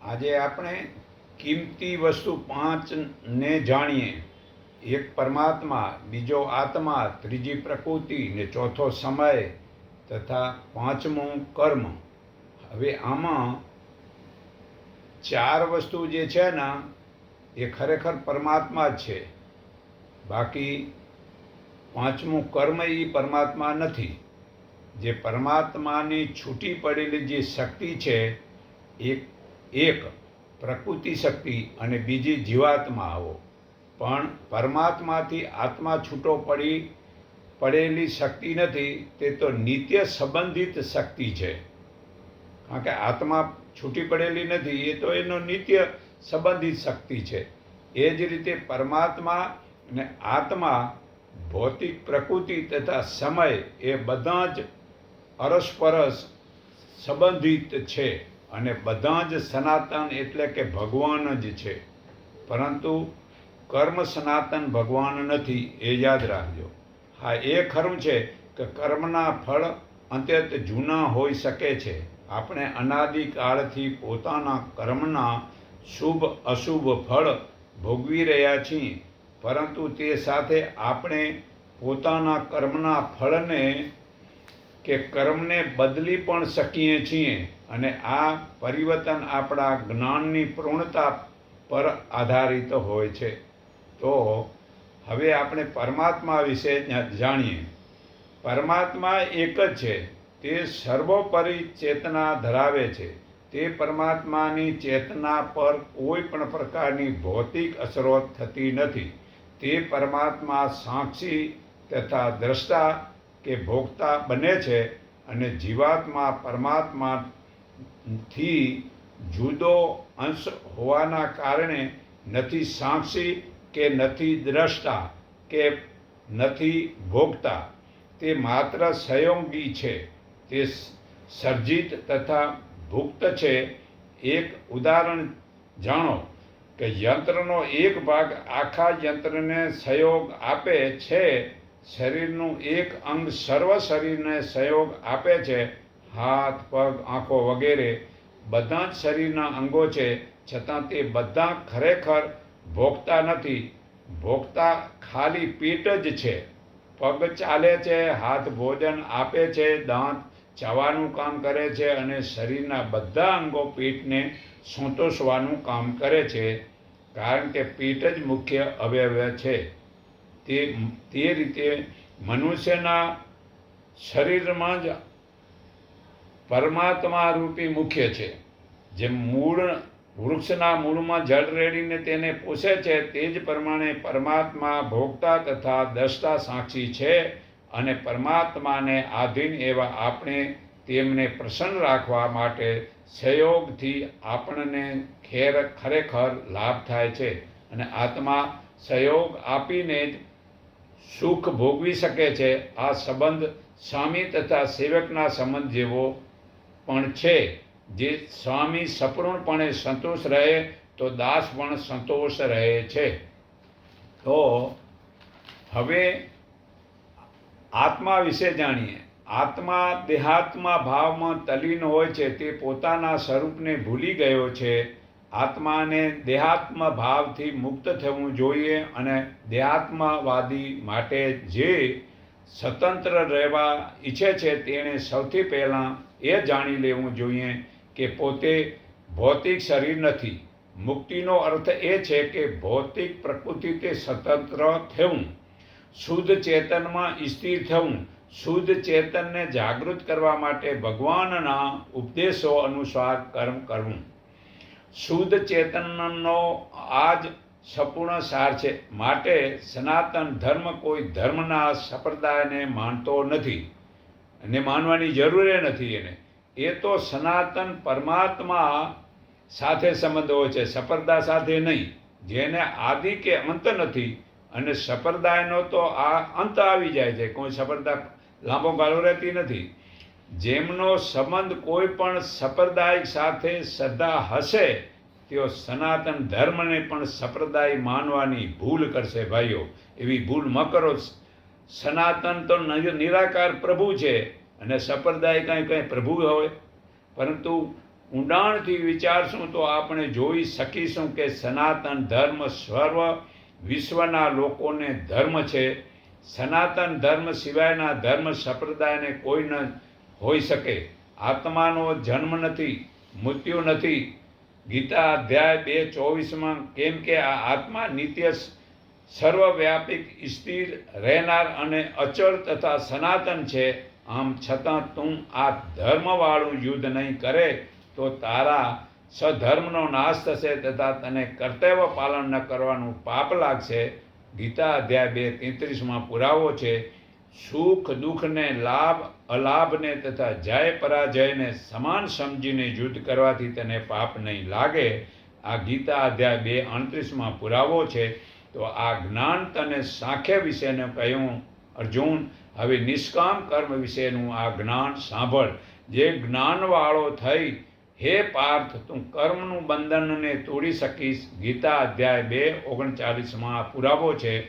આજે આપણે કિંમતી વસ્તુ પાંચને જાણીએ. એક પરમાત્મા, બીજો આત્મા, ત્રીજી પ્રકૃતિ ને ચોથો સમય તથા પાંચમું કર્મ. હવે આમાં ચાર વસ્તુ જે છે ને એ ખરેખર પરમાત્મા જ છે. બાકી પાંચમું કર્મ એ પરમાત્મા નથી. જે પરમાત્માની છૂટી પડેલી જે શક્તિ છે એક પ્રકૃતિ શક્તિ અને બીજી જીવાત્માઓ. પણ પરમાત્માથી આત્મા છૂટો પડેલી શક્તિ નથી. તે તો નિત્ય સંબંધિત શક્તિ છે. કારણ કે આત્મા છૂટી પડેલી નથી, એ તો એનો નિત્ય સંબંધિત શક્તિ છે. એ જ રીતે પરમાત્મા અને આત્મા, ભૌતિક પ્રકૃતિ તથા સમય એ બધા જ અરસપરસ સંબંધિત છે અને બધા જ સનાતન એટલે કે ભગવાન જ છે. પરંતુ કર્મ સનાતન ભગવાન નથી, એ યાદ રાખજો. હા, એ ખરું છે કે કર્મના ફળ અત્યંત જૂના હોઈ શકે છે. આપણે અનાદિકાળથી પોતાના કર્મના શુભ અશુભ ફળ ભોગવી રહ્યા છીએ. પરંતુ તે સાથે આપણે પોતાના કર્મના ફળને કે કર્મને બદલી પણ શકીએ છીએ. અને આ પરિવર્તન આપણા જ્ઞાનની પૂર્ણતા પર આધારિત હોય છે. તો હવે આપણે પરમાત્મા વિશે જાણીએ. પરમાત્મા એક જ છે. તે સર્વોપરી ચેતના ધરાવે છે. તે પરમાત્માની ચેતના પર કોઈ પણ પ્રકારની ભૌતિક અસરો થતી નથી. તે પરમાત્મા સાક્ષી તથા દ્રષ્ટા કે ભોગતા બને છે. અને જીવાત્મા પરમાત્માથી જુદો અંશ હોવાના કારણે નથી સાક્ષી કે નથી દ્રષ્ટા કે નથી ભોગતા. તે માત્ર સંયોગી છે. તે સર્જિત તથા ભુક્ત છે. એક ઉદાહરણ જાણો કે યંત્રનો એક ભાગ આખા યંત્રને સહયોગ આપે છે. શરીરનું એક અંગ સર્વ શરીરને સહયોગ આપે છે. હાથ, પગ, આંખો વગેરે બધા જ શરીરના અંગો છે. છતાં તે બધા ખરેખર ભોગતા નથી. ભોગતા ખાલી પેટ જ છે. પગ ચાલે છે, હાથ ભોજન આપે છે, દાંત ચાવવાનું કામ કરે છે અને શરીરના બધા અંગો પેટને સંતોષવાનું કામ કરે છે. કારણ કે પેટ જ મુખ્ય અવયવ છે. તે રીતે મનુષ્યના શરીરમાં જ પરમાત્મા રૂપી મુખ્ય છે. જેમ મૂળ વૃક્ષના મૂળમાં જળ રેડીને તેને પોષે છે, તે જ પ્રમાણે પરમાત્મા ભોગતા તથા દ્રષ્ટા સાક્ષી છે. અને પરમાત્માને આધીન એવા આપણે તેમને પ્રસન્ન રાખવા માટે સહયોગથી આપણને ખરેખર લાભ થાય છે. અને આત્મા સહયોગ આપીને જ સુખ ભોગવી શકે છે. આ સંબંધ સ્વામી તથા સેવકના સંબંધ જેવો પણ છે. જે સ્વામી સંપૂર્ણપણે સંતોષ રહે તો દાસ પણ સંતોષ રહે છે. તો હવે આત્મા વિશે જાણીએ. આત્મા દેહાત્મા ભાવમાં તલ્લીન હોય છે. તે પોતાના સ્વરૂપને ભૂલી ગયો છે. આત્માને દેહાત્મ ભાવથી મુક્ત થવું જોઈએ. અને દેહાત્મવાદી માટે જે સ્વતંત્ર રહેવા ઈચ્છે છે તેણે સૌથી પહેલાં એ જાણી લેવું જોઈએ કે પોતે ભૌતિક શરીર નથી. મુક્તિનો અર્થ એ છે કે ભૌતિક પ્રકૃતિથી સ્વતંત્ર થવું, શુદ્ધ ચેતનમાં સ્થિર થવું, શુદ્ધ ચેતનને જાગૃત કરવા માટે ભગવાનના ઉપદેશો અનુસાર કર્મ કરવું. શુદ્ધ ચેતનનો આ જ સંપૂર્ણ સાર છે. માટે સનાતન ધર્મ કોઈ ધર્મના સંપ્રદાયને માનતો નથી અને માનવાની જરૂર નથી. એ તો સનાતન પરમાત્મા સાથે સંબંધ હોય છે, સંપ્રદાય સાથે નહીં. જેને આદિ કે અંત નથી. અને સંપ્રદાયનો તો આ અંત આવી જાય છે. કોઈ સંપ્રદાય લાંબો ગાળો રહેતી નથી. જેમનો સંબંધ કોઈ પણ સંપ્રદાય સાથે શ્રદ્ધા હશે તેઓ સનાતન ધર્મને પણ સંપ્રદાય માનવાની ભૂલ કરશે. ભાઈઓ, એવી ભૂલ ન કરો. સનાતન તો નિરાકાર પ્રભુ છે અને સંપ્રદાય કંઈ પ્રભુ હોય. પરંતુ ઊંડાણથી વિચારશું તો આપણે જોઈ શકીશું કે સનાતન ધર્મ સર્વ વિશ્વના લોકોને ધર્મ છે. સનાતન ધર્મ સિવાયના ધર્મ સંપ્રદાયને કોઈ ન હોઈ શકે. આત્માનો જન્મ નથી, મૃત્યુ નથી. ગીતા અધ્યાય 2:24 કેમ કે આ આત્મા નિત્ય સર્વવ્યાપક સ્થિર રહેનાર અને અચળ તથા સનાતન છે. આમ છતાં તું આ ધર્મવાળું યુદ્ધ નહીં કરે તો તારા સધર્મનો નાશ થશે તથા તને કર્તવ્ય પાલન ન કરવાનું પાપ લાગશે. ગીતા અધ્યાય 2:33 પુરાવો છે. સુખ દુઃખને, લાભ અલાભને તથા જય પરાજયને સમાન સમજીને યુદ્ધ કરવાથી તને પાપ નહીં લાગે. આ ગીતા અધ્યાય 2:29 પુરાવો છે. તો આ જ્ઞાન તને સાંખ્ય વિશેનું કહ્યું. અર્જુન, હવે નિષ્કામ કર્મ વિશેનું આ જ્ઞાન સાંભળ. જે જ્ઞાનવાળો થઈ હે પાર્થ, તું કર્મનું બંધનને તોડી શકીશ. ગીતા અધ્યાય 2:39 પુરાવો છે.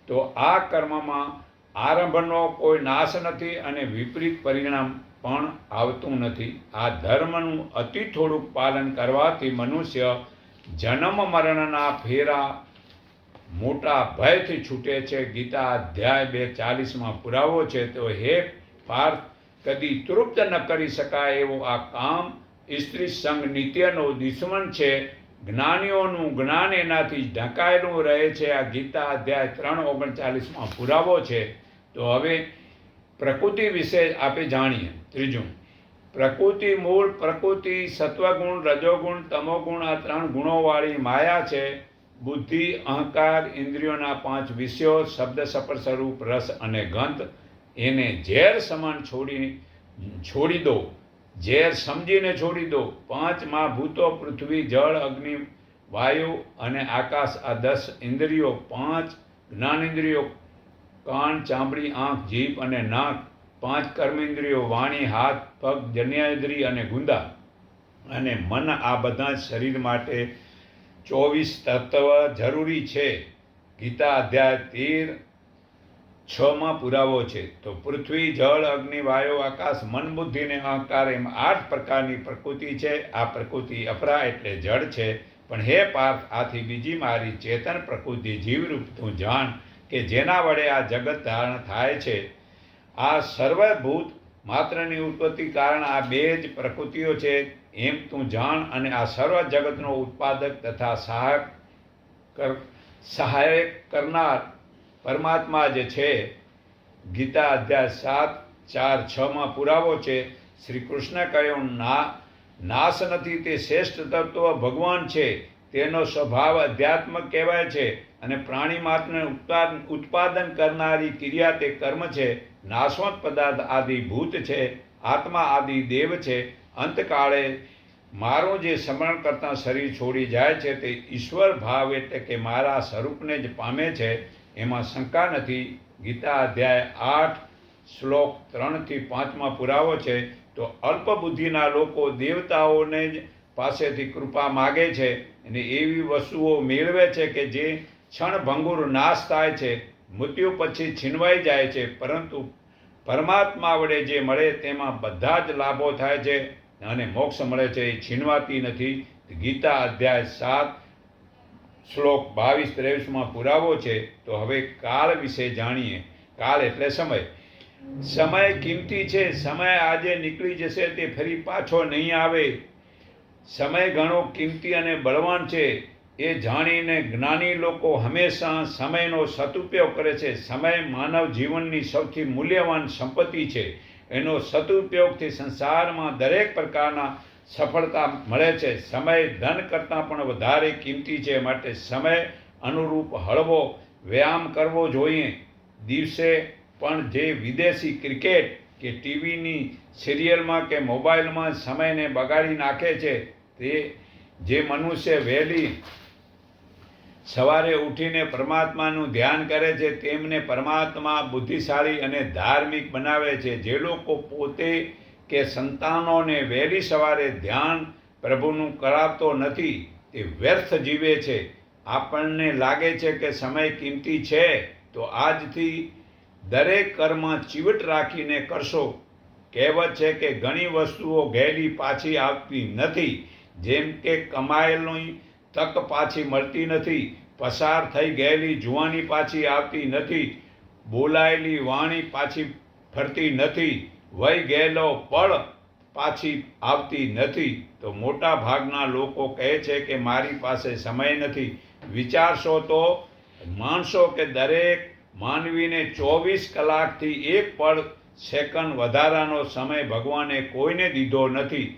તો આ કર્મમાં આરંભનો કોઈ નાશ નથી અને વિપરીત પરિણામ પણ આવતું નથી. આ ધર્મનું અતિ થોડુંક પાલન કરવાથી મનુષ્ય જન્મ મરણના ફેરા મોટા ભયથી છૂટે છે. ગીતા અધ્યાય 2:40 પુરાવો છે. તો હે પાર્થ, કદી તૃપ્ત ન કરી શકાય એવો આ કામ સ્ત્રી સંગ નિત્યનો દુશ્મન છે. જ્ઞાનીઓનું જ્ઞાન એનાથી ઢંકાયેલું રહે છે. આ ગીતા અધ્યાય 3:39 પુરાવો છે. તો હવે પ્રકૃતિ વિશે આપણે જાણીએ. ત્રીજું, પ્રકૃતિ મૂળ પ્રકૃતિ સત્વગુણ, રજોગુણ, તમોગુણ આ 3 ગુણોવાળી માયા છે. બુદ્ધિ, અહંકાર, ઇન્દ્રિયોના 5 વિષયો, શબ્દ, સ્પર્શ, રૂપ, રસ અને ગંધ એને ઝેર સમાન છોડી દો. ઝેર સમજીને છોડી દો. 5 મહાભૂતો પૃથ્વી, જળ, અગ્નિ, વાયુ અને આકાશ આ 10 ઇન્દ્રિયો, 5 જ્ઞાનેન્દ્રિયો કાન, ચામડી, આંખ, જીભ અને નાક, 5 કર્મેન્દ્રિયો વાણી, હાથ, પગ, જન્નેન્દ્રિય અને ગુંદા અને મન આ બધા શરીર માટે 24 તત્વ જરૂરી છે. ગીતા અધ્યાય 13:6 પુરાવો છે. તો પૃથ્વી, જળ, અગ્નિ, વાયુ, આકાશ, મન, બુદ્ધિ અને અહંકાર એમ 8 પ્રકારની પ્રકૃતિ છે. આ પ્રકૃતિ અપરા એટલે જળ છે. પણ હે પાર્થ, આથી બીજી મારી ચેતન પ્રકૃતિ જીવરૂપ તું જાણ કે જેના વડે આ જગત ધારણ થાય છે. આ સર્વભૂત માત્રની ઉત્પત્તિ કારણ આ 2 જ પ્રકૃતિઓ છે એમ તું જાણ. અને આ સર્વ જગતનો ઉત્પાદક તથા સહાયક કરનાર પરમાત્મા જ છે. ગીતા અધ્યાય 7:4-6 પુરાવો છે. શ્રી કૃષ્ણ કહ્યું, નાશ નથી તે શ્રેષ્ઠ તત્વ ભગવાન છે. તેનો સ્વભાવ અધ્યાત્મ કહેવાય છે અને પ્રાણી માત્રને ઉત્પાદન કરનારી ક્રિયા તે કર્મ છે. નાશવંત પદાર્થ આદિ ભૂત છે. આત્મા આદિ દેવ છે. અંતકાળે મારું જે સ્મરણ કરતા શરીર છોડી જાય છે તે ઈશ્વર ભાવ એટલે કે મારા સ્વરૂપને જ પામે છે. એમાં શંકા નથી. ગીતા અધ્યાય 8:3-5 પુરાવો છે. તો અલ્પ બુદ્ધિના લોકો દેવતાઓને જ પાસેથી કૃપા માગે છે અને એવી વસ્તુઓ મેળવે છે કે જે ક્ષણભંગુર નાશ થાય છે, મૃત્યુ પછી છીનવાઈ જાય છે. પરંતુ પરમાત્મા વડે જે મળે તેમાં બધા જ લાભો થાય છે અને મોક્ષ મળે છે, એ છીનવાતી નથી. ગીતા અધ્યાય 7:22-23 પુરાવો છે. તો હવે કાળ વિશે જાણીએ. કાળ એટલે સમય. સમય કિંમતી છે. સમય આજે નીકળી જશે તે ફરી પાછો નહીં આવે. સમય ઘણો કિંમતી અને બળવાન છે. એ જાણીને જ્ઞાની લોકો હંમેશા સમયનો સદુપયોગ કરે છે. સમય માનવ જીવનની સૌથી મૂલ્યવાન સંપત્તિ છે. એનો સદુપયોગથી સંસારમાં દરેક પ્રકારના સફળતા મળે છે. સમય ધન કરતાં પણ વધારે કિંમતી છે. માટે સમય અનુરૂપ હળવો વ્યાયામ કરવો જોઈએ. દિવસે પણ જે વિદેશી ક્રિકેટ કે ટીવીની સિરિયલમાં કે મોબાઈલમાં સમયને બગાડી નાખે છે, તે જે મનુષ્ય વહેલી સવારે ઉઠીને પરમાત્માનું ધ્યાન કરે છે તેમને પરમાત્મા બુદ્ધિશાળી અને ધાર્મિક બનાવે છે. જે લોકો પોતે કે સંતાનોને વહેલી સવારે ધ્યાન પ્રભુનું કરાવતો નથી તે વ્યર્થ જીવે છે. આપણને લાગે છે કે સમય કિંમતી છે તો આજથી દરેક કર્મ ચીવટ રાખીને કરશો કહેવત છે કે ઘણી વસ્તુઓ ગયેલી પાછી આવતી નથી, જેમ કે કમાયેલી તક પાછી મળતી નથી, પસાર થઈ ગયેલી જુવાની પાછી આવતી નથી, બોલાયેલી વાણી પાછી ફરતી નથી, વહી ગયેલો પળ પાછી આવતી નથી. તો મોટા ભાગના લોકો કહે છે કે મારી પાસે સમય નથી. વિચારશો તો માનશો કે દરેક માનવીને 24 કલાકથી એક પળ સેકન્ડ વધારાનો સમય ભગવાને કોઈને દીધો નથી.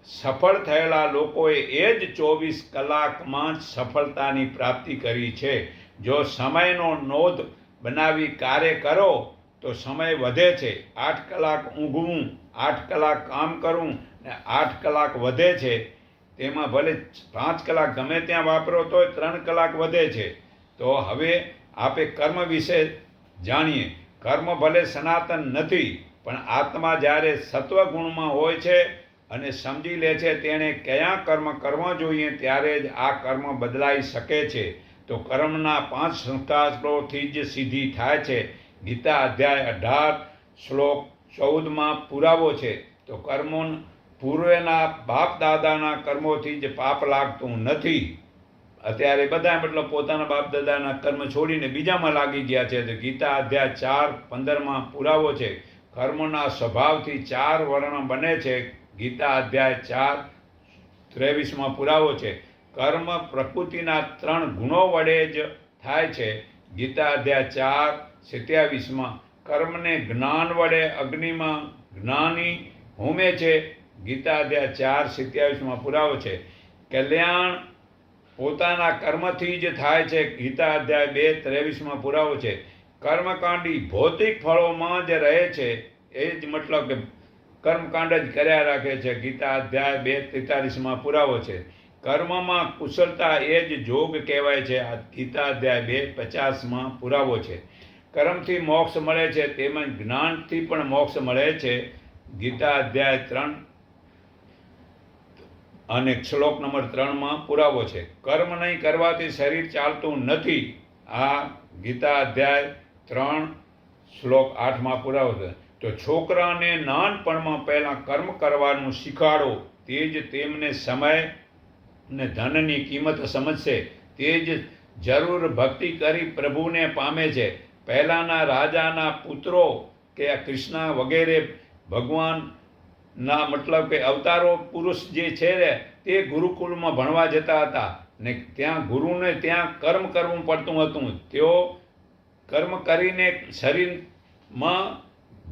સફળ થયેલા લોકોએ એ જ 24 કલાકમાં જ સફળતાની પ્રાપ્તિ કરી છે. જો સમયનો નોંધ બનાવી કાર્ય કરો તો સમય વધે છે. 8 કલાક ઊંઘવું, 8 કલાક કામ કરવું ને 8 કલાક વધે છે. તેમાં ભલે 5 કલાક ગમે ત્યાં વાપરો તોય 3 કલાક વધે છે. તો હવે આપણે કર્મ વિશે જાણીએ. કર્મ ભલે સનાતન નથી, પણ આત્મા જ્યારે સત્વગુણમાં હોય છે અને સમજી લે છે તેણે કયા કર્મ કરવા જોઈએ, ત્યારે જ આ કર્મ બદલાઈ શકે છે. તો કર્મના 5 સંસ્કારોથી જ સિદ્ધિ થાય છે. ગીતા અધ્યાય 18 શ્લોક 14માં પુરાવો છે. તો કર્મો પૂર્વેના બાપ દાદાના કર્મોથી જ પાપ લાગતું નથી. અત્યારે બધા મતલબ પોતાના બાપ દાદાના કર્મ છોડીને બીજામાં લાગી ગયા છે. તો ગીતા અધ્યાય 4:15માં પુરાવો છે. કર્મના સ્વભાવથી 4 વર્ણ બને છે. ગીતા અધ્યાય 4:23માં પુરાવો છે. કર્મ પ્રકૃતિના 3 ગુણો વડે જ થાય છે. ગીતા અધ્યાય 4:27માં કર્મને જ્ઞાન વડે અગ્નિમાં જ્ઞાની હોમે છે. ગીતા અધ્યાય 4:27માં પુરાવો છે. કલ્યાણ પોતાના કર્મથી જ થાય છે. ગીતા અધ્યાય 2:23માં પુરાવો છે. કર્મકાંડી ભૌતિક ફળોમાં જ રહે છે. એ જ મતલબ કે કર્મકાંડ જ કર્યા રાખે છે. ગીતા અધ્યાય 2:43માં પુરાવો છે. કર્મમાં કુશળતા એ જ જોગ કહેવાય છે. આ ગીતા અધ્યાય 2:50માં પુરાવો છે. કર્મથી મોક્ષ મળે છે, તેમજ જ્ઞાનથી પણ મોક્ષ મળે છે. ગીતા અધ્યાય 3 અને શ્લોક નંબર 3માં પુરાવો છે. કર્મ નહીં કરવાથી શરીર ચાલતું નથી. આ ગીતા અધ્યાય 3 શ્લોક 8માં પુરાવો છે. તો છોકરાને નાનપણમાં પહેલાં કર્મ કરવાનું શીખવાડો, તે જ તેમને સમય ને ધનની કિંમત સમજશે. તે જ જરૂર ભક્તિ કરી પ્રભુને પામે છે. પહેલાંના રાજાના પુત્રો કે કૃષ્ણ વગેરે ભગવાનના મતલબ કે અવતારો પુરુષ જે છે તે ગુરુકુળમાં ભણવા જતા હતા ને ત્યાં ગુરુને ત્યાં કર્મ કરવું પડતું હતું. તેઓ કર્મ કરીને શરીરમાં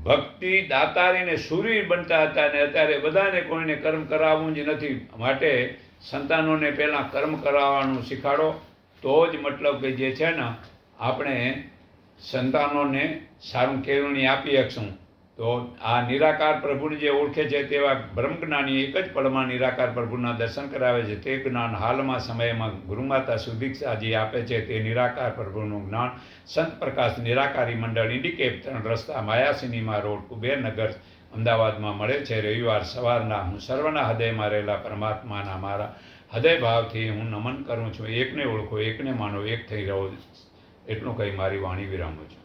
ભક્તિ દાતારીને શૂરવીર બનતા હતા. ને અત્યારે બધાને કોઈને કર્મ કરાવવું જ નથી. માટે સંતાનોને પહેલાં કર્મ કરાવવાનું શીખાડો, તો જ મતલબ કે જે છે ને આપણે સંતાનોને સારું કેળવણી આપી શકશું. તો આ નિરાકાર પ્રભુને જે ઓળખે છે તેવા બ્રહ્મજ્ઞાની એક જ પળમાં નિરાકાર પ્રભુના દર્શન કરાવે છે. તે જ્ઞાન હાલમાં સમયમાં ગુરુમાતા સુદીક્ષાજી આપે છે. તે નિરાકાર પ્રભુનું જ્ઞાન સંત પ્રકાશ નિરાકારી મંડળ ઇન્ડિકેપ 3 રસ્તા માયા સિનેમા રોડ કુબેરનગર અમદાવાદમાં મળે છે. રવિવાર સવારના હું સર્વના હૃદયમાં રહેલા પરમાત્માના મારા હૃદય ભાવથી હું નમન કરું છું. એકને ઓળખો, એકને માનો, એક થઈ રહો. એટલું કહી મારી વાણી વિરામું છું.